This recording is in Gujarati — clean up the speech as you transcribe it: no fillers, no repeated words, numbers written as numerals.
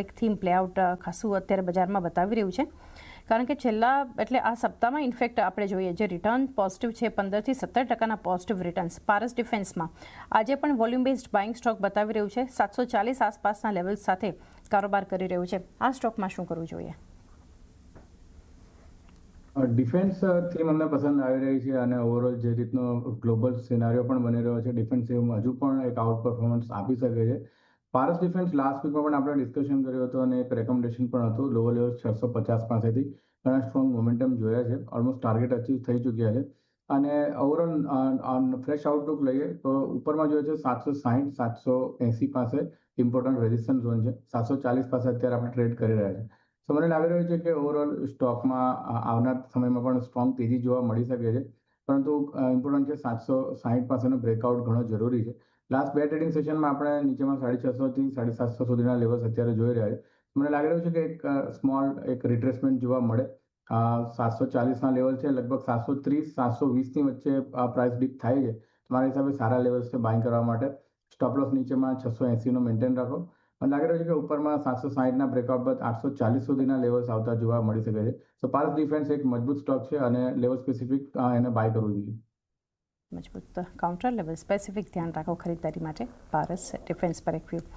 એક થીમ પ્લેઆઉટ ખાસું અત્યારે બજારમાં બતાવી રહ્યું છે, કારણ કે છેલ્લા એટલે આ સપ્તાહમાં ઇનફેક્ટ આપણે જોઈએ જે રિટર્ન પોઝિટિવ છે 15 થી 17% પોઝિટિવ રિટર્ન્સ પારસ ડિફેન્સમાં આજે પણ વોલ્યુમ બેઝડ બાઇંગ સ્ટોક બતાવી રહ્યું છે. 740 આસપાસના લેવલ્સ સાથે કારોબાર કરી રહ્યું છે. આ સ્ટોકમાં શું કરવું જોઈએ? ડિફેન્સ થીમ અમને પસંદ આવી રહી છે અને ઓવરઓલ જે રીતનો ગ્લોબલ સિનારીઓ પણ બની રહ્યો છે, ડિફેન્સ થીમ હજુ પણ એક આઉટ પરફોર્મન્સ આપી શકે છે. પારસ ડિફેન્સ લાસ્ટ વીકમાં પણ આપણે ડિસ્કશન કર્યું હતું અને એક રેકમેન્ડેશન પણ હતું. લોઅર લેવલ 650 પાસેથી ઘણા સ્ટ્રોંગ મોમેન્ટમ જોયા છે, ઓલમોસ્ટ ટાર્ગેટ અચીવ થઈ ચૂક્યા છે અને ઓવરઓલ ફ્રેશ આઉટલુક લઈએ તો ઉપરમાં જોઈએ છે 760 780 પાસે ઇમ્પોર્ટન્ટ રેઝિસ્ટન્સ ઝોન છે. 740 પાસે અત્યારે આપણે ટ્રેડ કરી રહ્યા છે. તો મને લાગી રહ્યું છે કે ઓવરઓલ સ્ટોકમાં આવનાર સમયમાં પણ સ્ટ્રોંગ તેજી જોવા મળી શકે છે, પરંતુ ઇમ્પોર્ટન્ટ છે 760 પાસેનો બ્રેકઆઉટ ઘણો જરૂરી છે. લાસ્ટ બે ટ્રેડિંગ સેશનમાં આપણે નીચેમાં 650 થી 750 સુધીના લેવલ્સ અત્યારે જોઈ રહ્યા છે. મને લાગી રહ્યું છે કે એક સ્મોલ એક રિટ્રેસમેન્ટ જોવા મળે. 740ના લેવલ છે, લગભગ 730 720ની વચ્ચે પ્રાઇસ ડીપ થાય છે. મારા હિસાબે સારા લેવલ્સ છે બાઇંગ કરવા માટે. સ્ટોપ લોસ નીચેમાં 680નો મેન્ટેન રાખો. મને લાગી રહ્યું છે કે ઉપરમાં 760ના બ્રેકઆઉટ બાદ 840 સુધીના લેવલ્સ આવતા જોવા મળી શકે છે. તો પારસ ડિફેન્સ એક મજબૂત સ્ટોક છે અને લેવલ સ્પેસિફિક એને બાય કરવું જોઈએ. મજબૂત કાઉન્ટર લેવલ સ્પેસિફિક ધ્યાન રાખો ખરીદદારી માટે. પારસ ડિફેન્સ પર એક વ્યૂ.